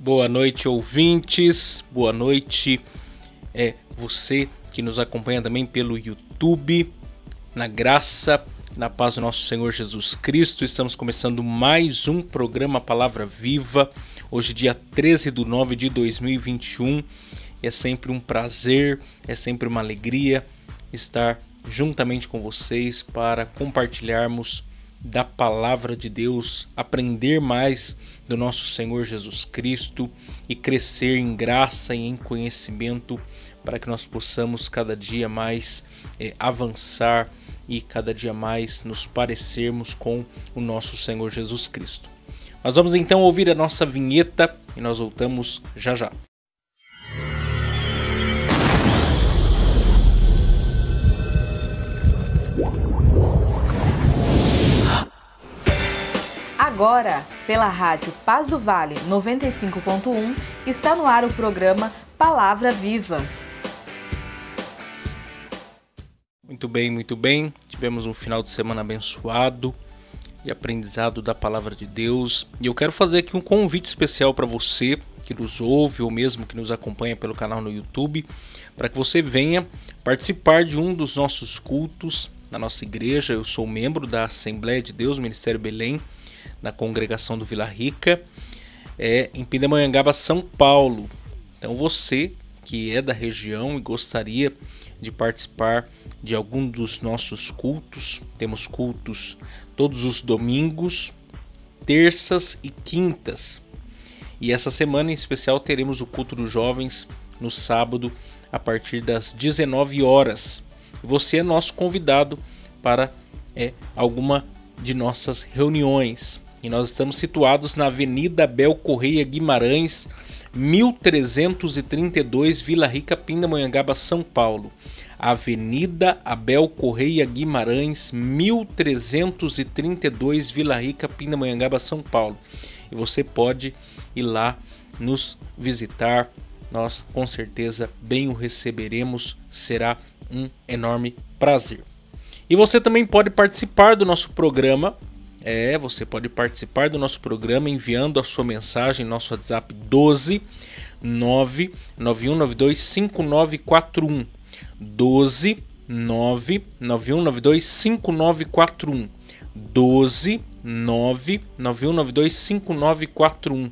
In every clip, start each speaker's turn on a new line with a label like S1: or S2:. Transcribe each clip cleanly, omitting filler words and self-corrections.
S1: Boa noite, ouvintes. Boa noite, você que nos acompanha também pelo YouTube. Na graça, na paz do nosso Senhor Jesus Cristo, estamos começando mais um programa Palavra Viva. Hoje, dia 13/9 de 2021. É sempre um prazer, é sempre uma alegria estar juntamente com vocês para compartilharmos da Palavra de Deus, aprender mais do nosso Senhor Jesus Cristo e crescer em graça e em conhecimento para que nós possamos cada dia mais avançar e cada dia mais nos parecermos com o nosso Senhor Jesus Cristo. Nós vamos então ouvir a nossa vinheta e nós voltamos já já.
S2: Agora, pela rádio Paz do Vale 95.1, está no ar o programa Palavra Viva.
S1: Muito bem. Tivemos um final de semana abençoado de aprendizado da Palavra de Deus. E eu quero fazer aqui um convite especial para você que nos ouve ou mesmo que nos acompanha pelo canal no YouTube, para que você venha participar de um dos nossos cultos na nossa igreja. Eu sou membro da Assembleia de Deus, Ministério Belém, na congregação do Vila Rica, em Pindamonhangaba, São Paulo. Então você que é da região e gostaria de participar de algum dos nossos cultos, temos cultos todos os domingos, terças e quintas. E essa semana em especial teremos o culto dos jovens no sábado a partir das 19 horas. Você é nosso convidado para alguma de nossas reuniões. E nós estamos situados na Avenida Abel Correia Guimarães, 1332, Vila Rica, Pindamonhangaba, São Paulo. Avenida Abel Correia Guimarães, 1332, Vila Rica, Pindamonhangaba, São Paulo. E você pode ir lá nos visitar. Nós com certeza bem o receberemos. Será um enorme prazer. E você também pode participar do nosso programa. Você pode participar do nosso programa enviando a sua mensagem no nosso WhatsApp 12 99192 5941. 12 99192 5941. 12 99192 5941.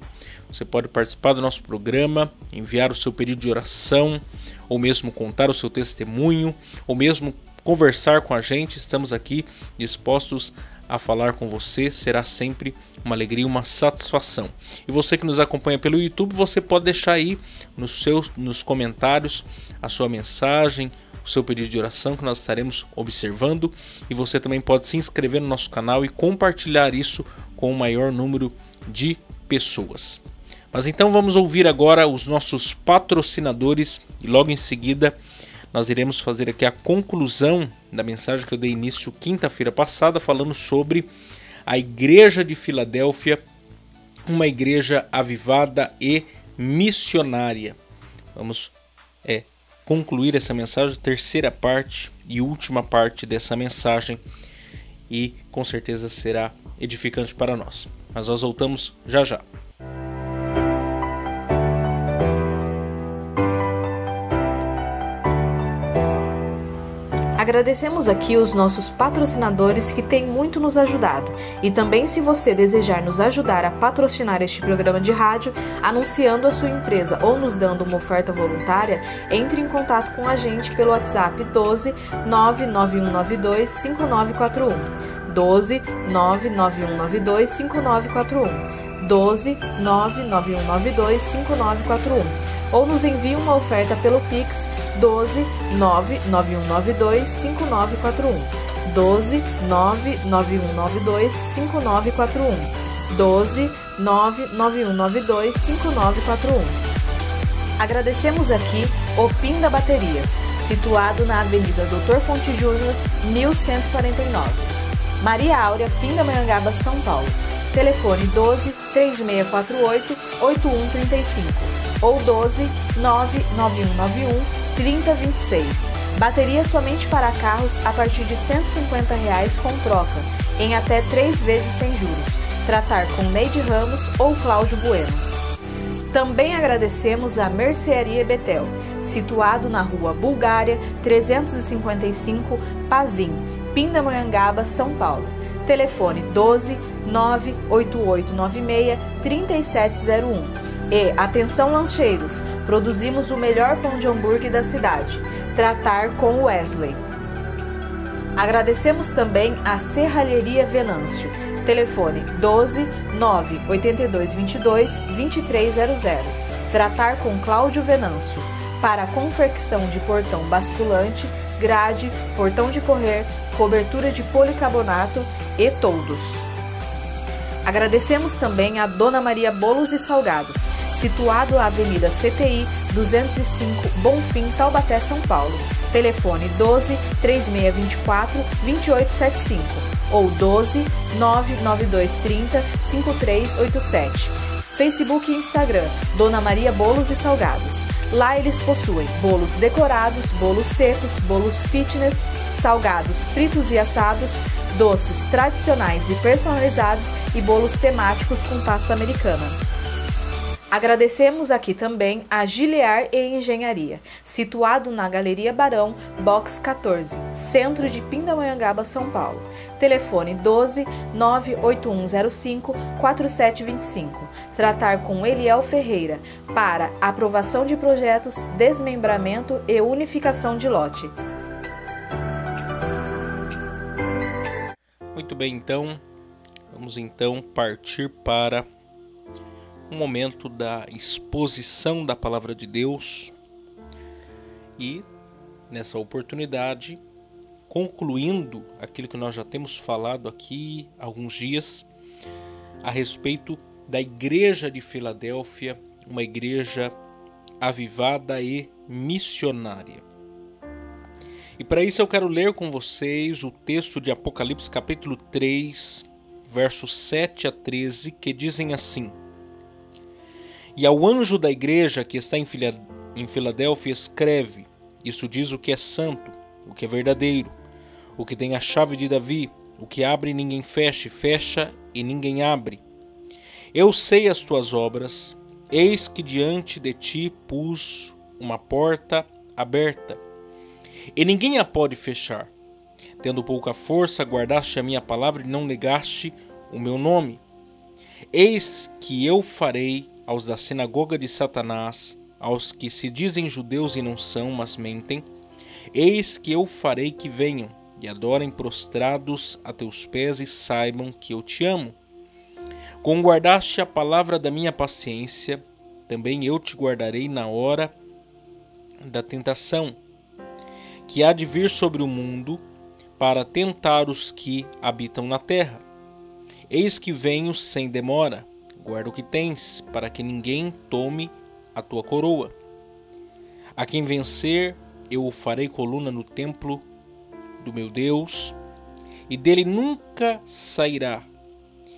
S1: Você pode participar do nosso programa, enviar o seu pedido de oração, ou mesmo contar o seu testemunho, ou mesmo conversar com a gente. Estamos aqui dispostos a falar com você. Será sempre uma alegria, uma satisfação. E você que nos acompanha pelo YouTube, você pode deixar aí nos comentários a sua mensagem, o seu pedido de oração, que nós estaremos observando. E você também pode se inscrever no nosso canal e compartilhar isso com o maior número de pessoas. Mas então vamos ouvir agora os nossos patrocinadores e logo em seguida nós iremos fazer aqui a conclusão da mensagem que eu dei início quinta-feira passada, falando sobre a Igreja de Filadélfia, uma igreja avivada e missionária. Vamos concluir essa mensagem, terceira parte e última parte dessa mensagem, e com certeza será edificante para nós. Mas nós voltamos já já.
S2: Agradecemos aqui os nossos patrocinadores que têm muito nos ajudado. E também, se você desejar nos ajudar a patrocinar este programa de rádio, anunciando a sua empresa ou nos dando uma oferta voluntária, entre em contato com a gente pelo WhatsApp 12 99192 5941. 12 99192 5941. 12 99192 5941. Ou nos envie uma oferta pelo Pix 12 99192 5941. 12 99192 5941. 12 99192 5941. Agradecemos aqui o Pinda Baterias, situado na Avenida Dr. Fonte Júnior, 1149. Maria Áurea, Pindamonhangaba, São Paulo. Telefone 12 3648 8135 ou 12 99191 3026. Bateria somente para carros a partir de R$ 150 com troca, em até 3 vezes sem juros. Tratar com Neide Ramos ou Cláudio Bueno. Também agradecemos a Mercearia Betel, situado na Rua Bulgária 355, Pazim, Pindamonhangaba, São Paulo. Telefone 12 98896 3701. E atenção lancheiros, produzimos o melhor pão de hambúrguer da cidade. Tratar com Wesley. Agradecemos também a Serralheria Venâncio. Telefone 12 982 22 2300. Tratar com Cláudio Venâncio. Para a confecção de portão basculante, grade, portão de correr, cobertura de policarbonato e toldos. Agradecemos também a Dona Maria Bolos e Salgados, situado na Avenida CTI 205, Bonfim, Taubaté, São Paulo. Telefone 12 3624 2875 ou 12 99230 5387. Facebook e Instagram, Dona Maria Bolos e Salgados. Lá eles possuem bolos decorados, bolos secos, bolos fitness, salgados fritos e assados, doces tradicionais e personalizados e bolos temáticos com pasta americana. Agradecemos aqui também a Gilear e Engenharia, situado na Galeria Barão, Box 14, centro de Pindamonhangaba, São Paulo. Telefone 12 98105 4725. Tratar com Eliel Ferreira para aprovação de projetos, desmembramento e unificação de lote.
S1: Muito bem, então, vamos então partir para um momento da exposição da Palavra de Deus e, nessa oportunidade, concluindo aquilo que nós já temos falado aqui há alguns dias a respeito da Igreja de Filadélfia, uma igreja avivada e missionária. E para isso eu quero ler com vocês o texto de Apocalipse capítulo 3, versos 7 a 13, que dizem assim: E ao anjo da igreja que está em Filadélfia escreve: Isso diz o que é santo, o que é verdadeiro, o que tem a chave de Davi, o que abre e ninguém fecha, fecha e ninguém abre. Eu sei as tuas obras, eis que diante de ti pus uma porta aberta, e ninguém a pode fechar. Tendo pouca força, guardaste a minha palavra e não negaste o meu nome. Eis que eu farei aos da sinagoga de Satanás, aos que se dizem judeus e não são, mas mentem, eis que eu farei que venham e adorem prostrados a teus pés e saibam que eu te amo. Como guardaste a palavra da minha paciência, também eu te guardarei na hora da tentação, que há de vir sobre o mundo para tentar os que habitam na terra. Eis que venho sem demora. Guarda o que tens, para que ninguém tome a tua coroa. A quem vencer, eu o farei coluna no templo do meu Deus, e dele nunca sairá.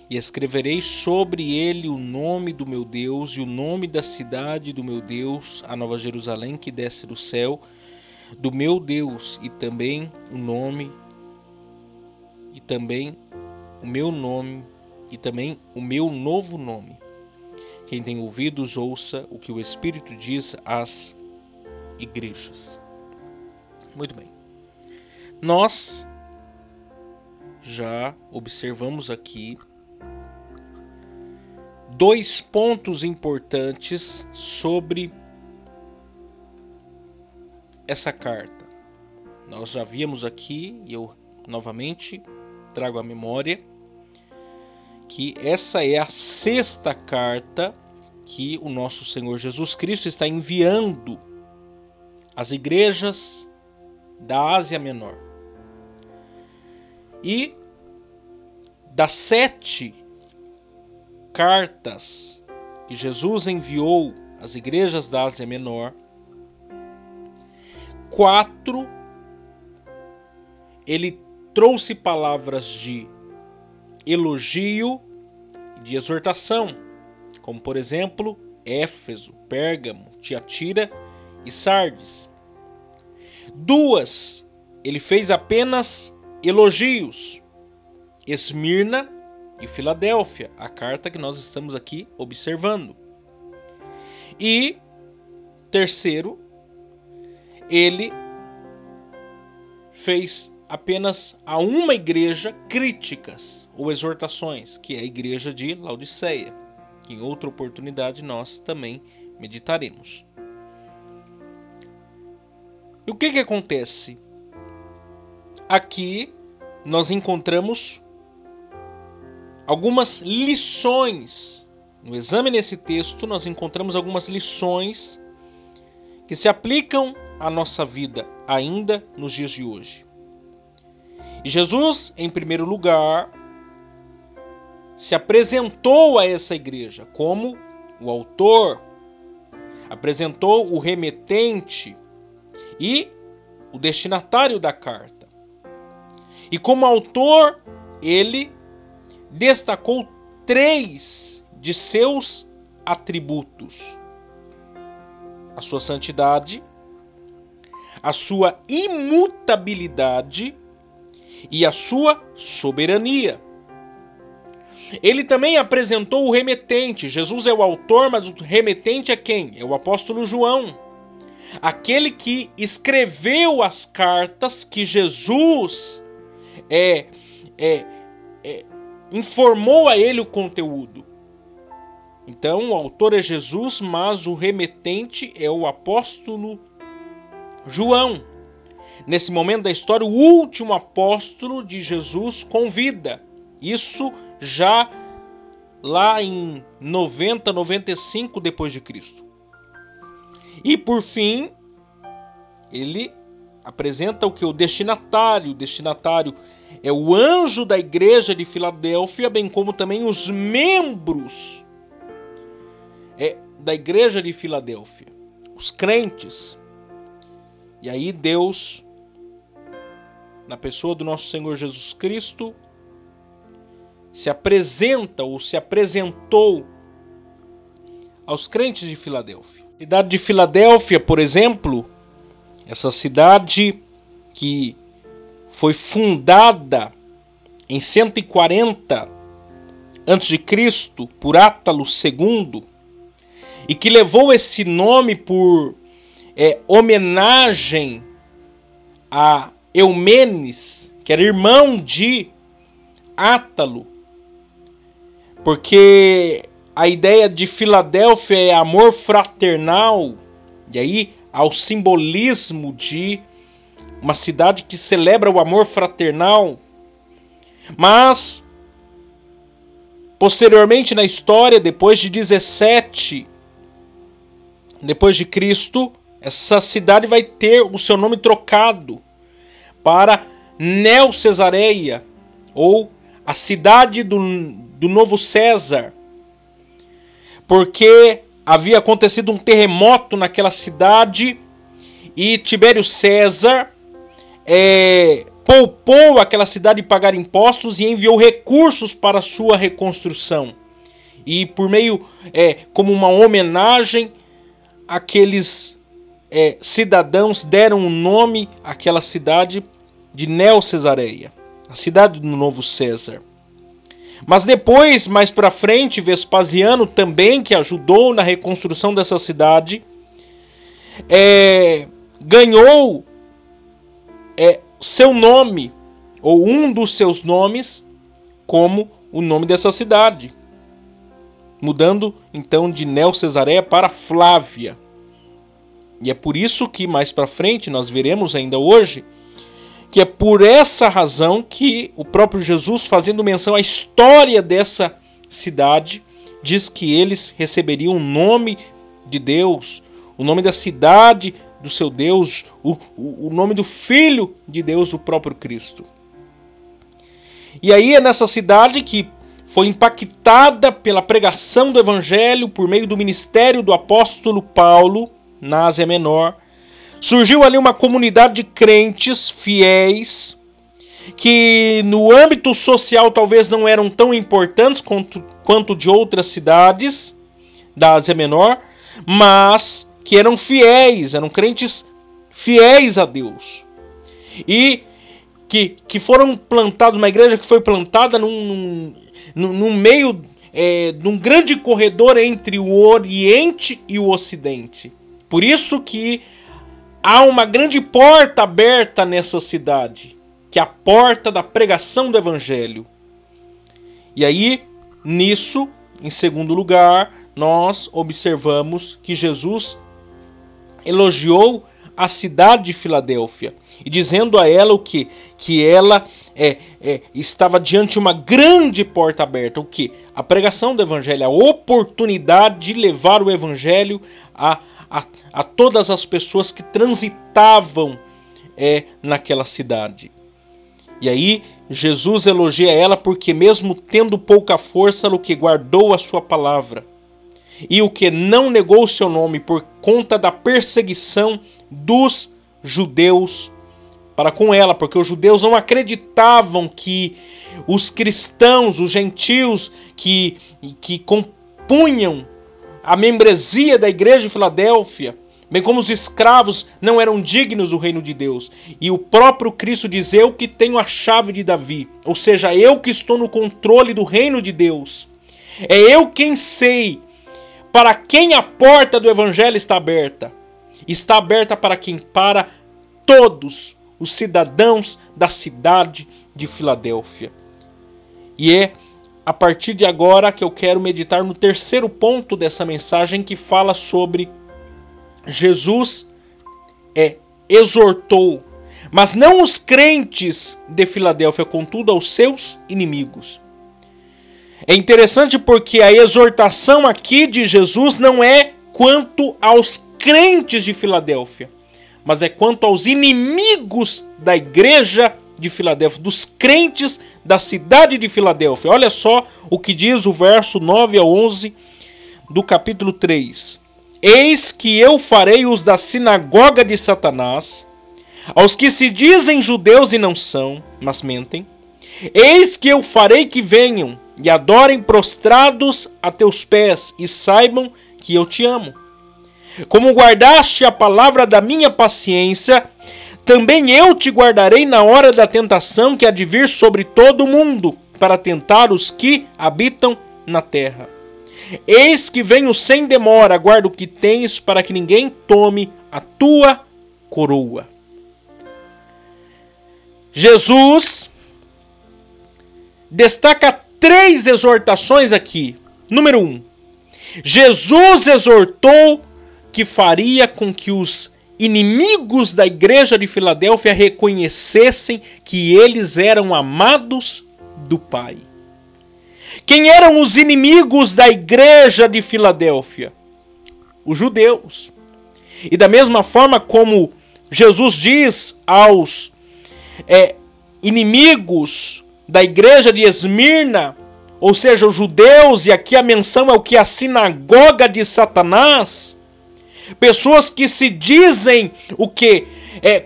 S1: E escreverei sobre ele o nome do meu Deus e o nome da cidade do meu Deus, a Nova Jerusalém que desce do céu, do meu Deus, e também o nome, e também o meu nome, e também o meu novo nome. Quem tem ouvidos, ouça o que o Espírito diz às igrejas. Muito bem. Nós já observamos aqui dois pontos importantes sobre essa carta. Nós já vimos aqui, e eu novamente trago à memória, que essa é a sexta carta que o nosso Senhor Jesus Cristo está enviando às igrejas da Ásia Menor. E das 7 cartas que Jesus enviou às igrejas da Ásia Menor, 4 ele trouxe palavras de elogio e de exortação, como por exemplo Éfeso, Pérgamo, Tiatira e Sardes. 2 ele fez apenas elogios, Esmirna e Filadélfia, a carta que nós estamos aqui observando. E, terceiro, ele fez apenas a uma igreja críticas ou exortações, que é a igreja de Laodiceia, que em outra oportunidade nós também meditaremos. E o que acontece? Aqui nós encontramos algumas lições. No exame nesse texto nós encontramos algumas lições que se aplicam à nossa vida ainda nos dias de hoje. E Jesus, em primeiro lugar, se apresentou a essa igreja como o autor, apresentou o remetente e o destinatário da carta. E como autor, ele destacou 3 de seus atributos: a sua santidade, a sua imutabilidade e a sua soberania. Ele também apresentou o remetente. Jesus é o autor, mas o remetente é quem? É o apóstolo João, aquele que escreveu as cartas que Jesus informou a ele o conteúdo. Então, o autor é Jesus, mas o remetente é o apóstolo João. Nesse momento da história, o último apóstolo de Jesus com vida. Isso já lá em 90, 95 depois de Cristo. E por fim, ele apresenta o que? O destinatário. O destinatário é o anjo da igreja de Filadélfia, bem como também os membros da igreja de Filadélfia, os crentes. E aí Deus, na pessoa do nosso Senhor Jesus Cristo, se apresenta ou se apresentou aos crentes de Filadélfia. A cidade de Filadélfia, por exemplo, essa cidade que foi fundada em 140 a.C. por Átalo II e que levou esse nome por homenagem a Eumenes, que era irmão de Átalo, porque a ideia de Filadélfia é amor fraternal, e aí há o simbolismo de uma cidade que celebra o amor fraternal. Mas posteriormente na história, depois de 17 depois de Cristo, essa cidade vai ter o seu nome trocado para Neo-Cesareia, ou a cidade do novo César, porque havia acontecido um terremoto naquela cidade e Tibério César poupou aquela cidade de pagar impostos e enviou recursos para a sua reconstrução. E por meio, como uma homenagem, aqueles cidadãos deram o nome àquela cidade de Neo-Cesareia, a cidade do novo César. Mas depois, mais para frente, Vespasiano também, que ajudou na reconstrução dessa cidade, ganhou seu nome, ou um dos seus nomes, como o nome dessa cidade, mudando então de Neo-Cesareia para Flávia. E é por isso que mais para frente nós veremos ainda hoje que é por essa razão que o próprio Jesus, fazendo menção à história dessa cidade, diz que eles receberiam o nome de Deus, o nome da cidade do seu Deus, o nome do Filho de Deus, o próprio Cristo. E aí é nessa cidade que foi impactada pela pregação do Evangelho por meio do ministério do apóstolo Paulo na Ásia Menor. Surgiu ali uma comunidade de crentes fiéis que no âmbito social talvez não eram tão importantes quanto de outras cidades da Ásia Menor, mas que eram fiéis, eram crentes fiéis a Deus. E que foram plantados, uma igreja que foi plantada num meio num grande corredor entre o Oriente e o Ocidente. Por isso que há uma grande porta aberta nessa cidade, que é a porta da pregação do Evangelho. E aí, nisso, em segundo lugar, nós observamos que Jesus elogiou a cidade de Filadélfia, e dizendo a ela o quê? Que ela estava diante de uma grande porta aberta. O quê? A pregação do Evangelho, a oportunidade de levar o Evangelho a todas as pessoas que transitavam naquela cidade. E aí Jesus elogia ela porque mesmo tendo pouca força, ela o que guardou a sua palavra. E o que não negou o seu nome por conta da perseguição dos judeus para com ela, porque os judeus não acreditavam que os cristãos, os gentios que compunham a membresia da igreja de Filadélfia, bem como os escravos, não eram dignos do reino de Deus. E o próprio Cristo diz: eu que tenho a chave de Davi, ou seja, eu que estou no controle do reino de Deus. É eu quem sei para quem a porta do Evangelho está aberta. Está aberta para quem? Para todos os cidadãos da cidade de Filadélfia. E é a partir de agora que eu quero meditar no terceiro ponto dessa mensagem, que fala sobre Jesus exortou, mas não os crentes de Filadélfia, contudo aos seus inimigos. É interessante porque a exortação aqui de Jesus não é quanto aos crentes de Filadélfia, mas é quanto aos inimigos da igreja de Filadélfia, dos crentes da cidade de Filadélfia. Olha só o que diz o verso 9 a 11 do capítulo 3. Eis que eu farei os da sinagoga de Satanás, aos que se dizem judeus e não são, mas mentem. Eis que eu farei que venham e adorem prostrados a teus pés e saibam que eu te amo. Como guardaste a palavra da minha paciência, também eu te guardarei na hora da tentação que há de vir sobre todo o mundo, para tentar os que habitam na terra. Eis que venho sem demora, guarda o que tens, para que ninguém tome a tua coroa. Jesus destaca 3 exortações aqui. Número 1. Jesus exortou que faria com que os inimigos da igreja de Filadélfia reconhecessem que eles eram amados do Pai. Quem eram os inimigos da igreja de Filadélfia? Os judeus. E da mesma forma como Jesus diz aos inimigos da igreja de Esmirna, ou seja, os judeus, e aqui a menção é o que? A sinagoga de Satanás. Pessoas que se dizem o que?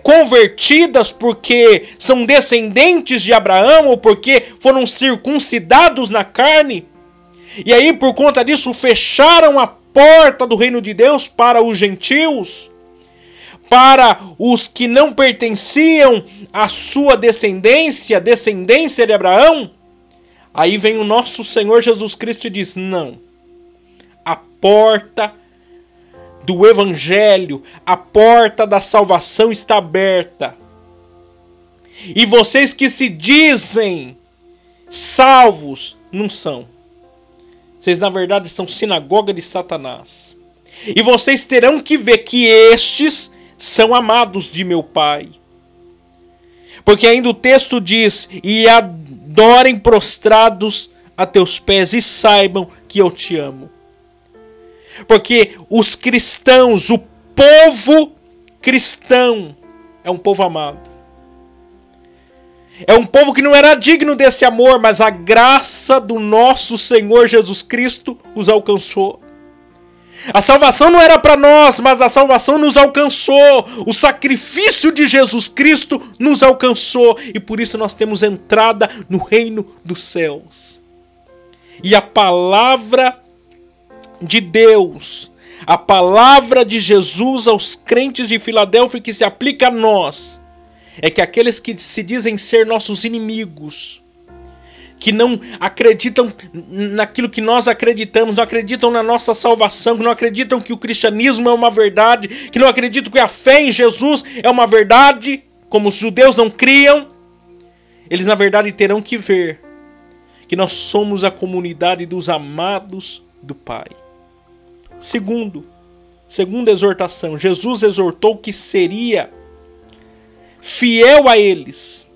S1: Convertidas porque são descendentes de Abraão ou porque foram circuncidados na carne. E aí, por conta disso, fecharam a porta do reino de Deus para os gentios, para os que não pertenciam à sua descendência de Abraão. Aí vem o nosso Senhor Jesus Cristo e diz: não, a porta do Evangelho, a porta da salvação está aberta. E vocês que se dizem salvos, não são. Vocês na verdade são sinagoga de Satanás. E vocês terão que ver que estes são amados de meu Pai. Porque ainda o texto diz: e adorem prostrados a teus pés e saibam que eu te amo. Porque os cristãos, o povo cristão, é um povo amado. É um povo que não era digno desse amor, mas a graça do nosso Senhor Jesus Cristo os alcançou. A salvação não era para nós, mas a salvação nos alcançou. O sacrifício de Jesus Cristo nos alcançou. E por isso nós temos entrada no reino dos céus. E a palavra de Deus, a palavra de Jesus aos crentes de Filadélfia que se aplica a nós, é que aqueles que se dizem ser nossos inimigos que não acreditam naquilo que nós acreditamos, não acreditam na nossa salvação, que não acreditam que o cristianismo é uma verdade, que não acreditam que a fé em Jesus é uma verdade, como os judeus não criam, eles na verdade terão que ver que nós somos a comunidade dos amados do Pai. Segunda exortação, Jesus exortou que seria fiel a eles,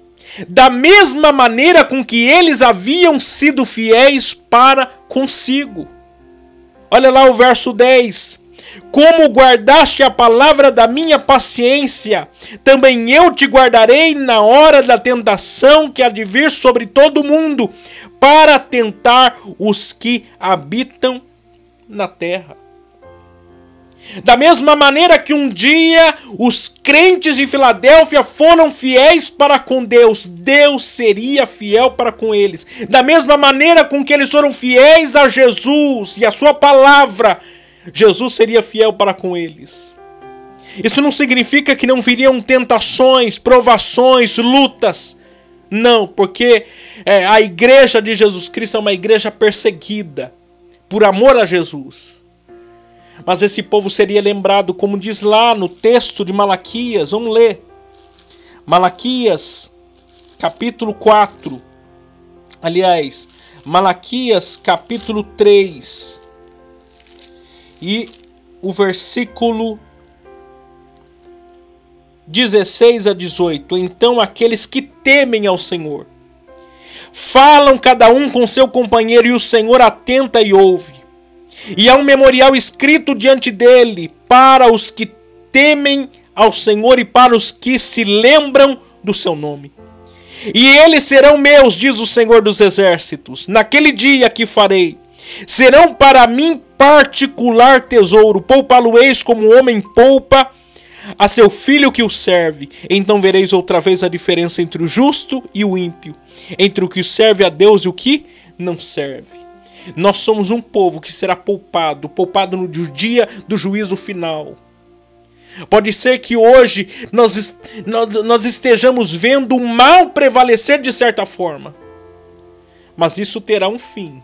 S1: da mesma maneira com que eles haviam sido fiéis para consigo. Olha lá o verso 10. Como guardaste a palavra da minha paciência, também eu te guardarei na hora da tentação que há de vir sobre todo mundo, para tentar os que habitam na terra. Da mesma maneira que um dia os crentes de Filadélfia foram fiéis para com Deus, Deus seria fiel para com eles. Da mesma maneira com que eles foram fiéis a Jesus e a sua palavra, Jesus seria fiel para com eles. Isso não significa que não viriam tentações, provações, lutas. Não, porque a igreja de Jesus Cristo é uma igreja perseguida por amor a Jesus. Mas esse povo seria lembrado, como diz lá no texto de Malaquias. Vamos ler. Malaquias, capítulo 4. Aliás, Malaquias, capítulo 3. E o versículo 16 a 18. Então aqueles que temem ao Senhor falam cada um com seu companheiro, e o Senhor atenta e ouve. E há um memorial escrito diante dele para os que temem ao Senhor e para os que se lembram do seu nome. E eles serão meus, diz o Senhor dos Exércitos, naquele dia que farei. Serão para mim particular tesouro, poupá-lo-eis como o homem poupa a seu filho que o serve. Então vereis outra vez a diferença entre o justo e o ímpio, entre o que serve a Deus e o que não serve. Nós somos um povo que será poupado no dia do juízo final. Pode ser que hoje nós estejamos vendo o mal prevalecer de certa forma, mas isso terá um fim.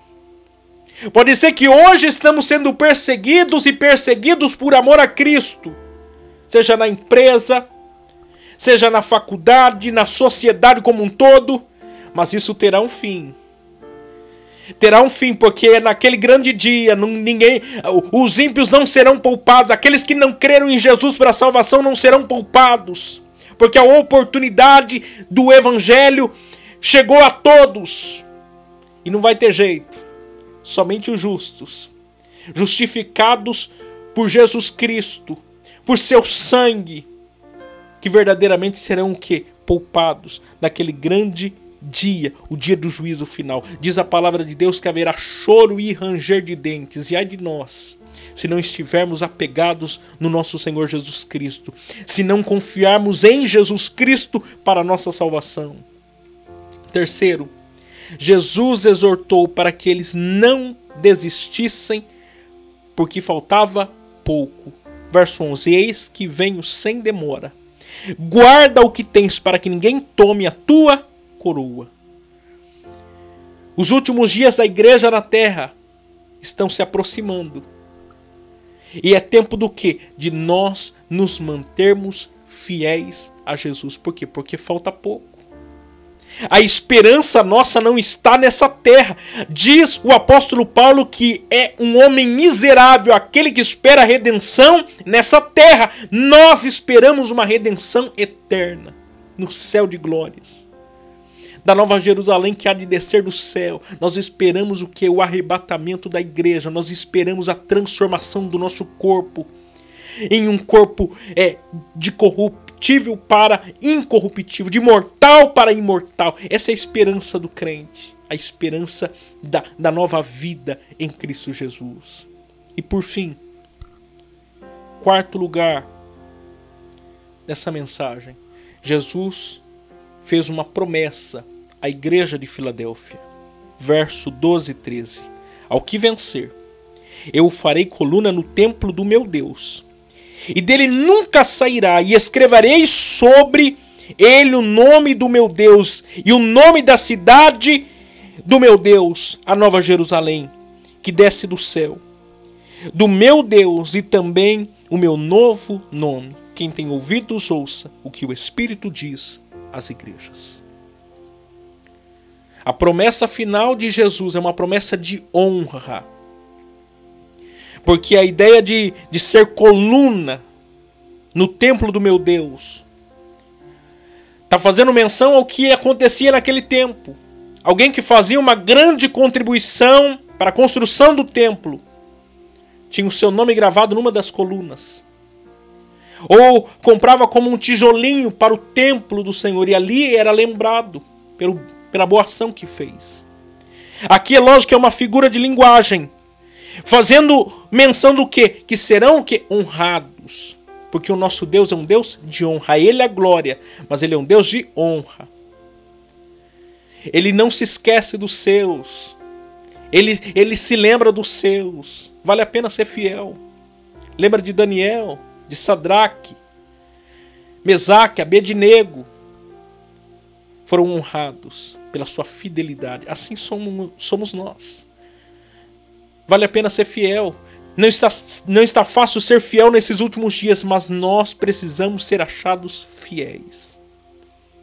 S1: Pode ser que hoje estamos sendo perseguidos por amor a Cristo, seja na empresa, seja na faculdade, na sociedade como um todo, mas isso terá um fim. Terá um fim, porque naquele grande dia os ímpios não serão poupados, aqueles que não creram em Jesus para a salvação não serão poupados, porque a oportunidade do evangelho chegou a todos e não vai ter jeito. Somente os justos, justificados por Jesus Cristo, por seu sangue, que verdadeiramente serão o quê? Poupados naquele grande dia, o dia do juízo final. Diz a palavra de Deus que haverá choro e ranger de dentes. E ai de nós, se não estivermos apegados no nosso Senhor Jesus Cristo, se não confiarmos em Jesus Cristo para a nossa salvação. Terceiro, Jesus exortou para que eles não desistissem, porque faltava pouco. Verso 11, eis que venho sem demora. Guarda o que tens para que ninguém tome a tua coroa. Os últimos dias da igreja na terra estão se aproximando. E é tempo do quê? De nós nos mantermos fiéis a Jesus. Por quê? Porque falta pouco. A esperança nossa não está nessa terra. Diz o apóstolo Paulo que é um homem miserável aquele que espera a redenção nessa terra. Nós esperamos uma redenção eterna no céu de glórias. Da Nova Jerusalém que há de descer do céu. Nós esperamos o que? O arrebatamento da igreja. Nós esperamos a transformação do nosso corpo em um corpo de corruptível para incorruptível, de mortal para imortal. Essa é a esperança do crente, a esperança da nova vida em Cristo Jesus. E por fim, quarto lugar dessa mensagem, Jesus fez uma promessa à igreja de Filadélfia. Verso 12 e 13. Ao que vencer, eu farei coluna no templo do meu Deus, e dele nunca sairá, e escreverei sobre ele o nome do meu Deus, e o nome da cidade do meu Deus, a nova Jerusalém, que desce do céu, do meu Deus e também o meu novo nome. Quem tem ouvidos, ouça o que o Espírito diz às igrejas. A promessa final de Jesus é uma promessa de honra. Porque a ideia de ser coluna no templo do meu Deus está fazendo menção ao que acontecia naquele tempo. Alguém que fazia uma grande contribuição para a construção do templo tinha o seu nome gravado numa das colunas. Ou comprava como um tijolinho para o templo do Senhor e ali era lembrado pela boa ação que fez. Aqui é lógico que é uma figura de linguagem, fazendo menção do quê? Que serão o quê? Honrados. Porque o nosso Deus é um Deus de honra. Ele é a glória, mas Ele é um Deus de honra. Ele não se esquece dos seus. Ele se lembra dos seus. Vale a pena ser fiel. Lembra de Daniel, de Sadraque, Mesaque, Abednego. Foram honrados pela sua fidelidade. Assim somos nós. Vale a pena ser fiel. Não está fácil ser fiel nesses últimos dias, mas nós precisamos ser achados fiéis.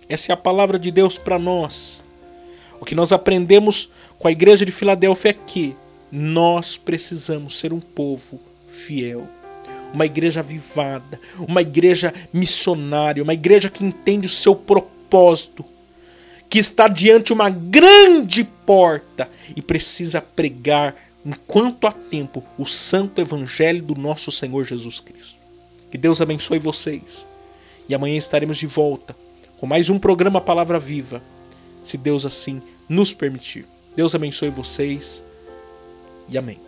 S1: Essa é a palavra de Deus para nós. O que nós aprendemos com a igreja de Filadélfia é que nós precisamos ser um povo fiel. Uma igreja avivada, uma igreja missionária, uma igreja que entende o seu propósito, que está diante de uma grande porta e precisa pregar, enquanto há tempo, o santo evangelho do nosso Senhor Jesus Cristo. Que Deus abençoe vocês. E amanhã estaremos de volta com mais um programa Palavra Viva, se Deus assim nos permitir. Deus abençoe vocês e amém.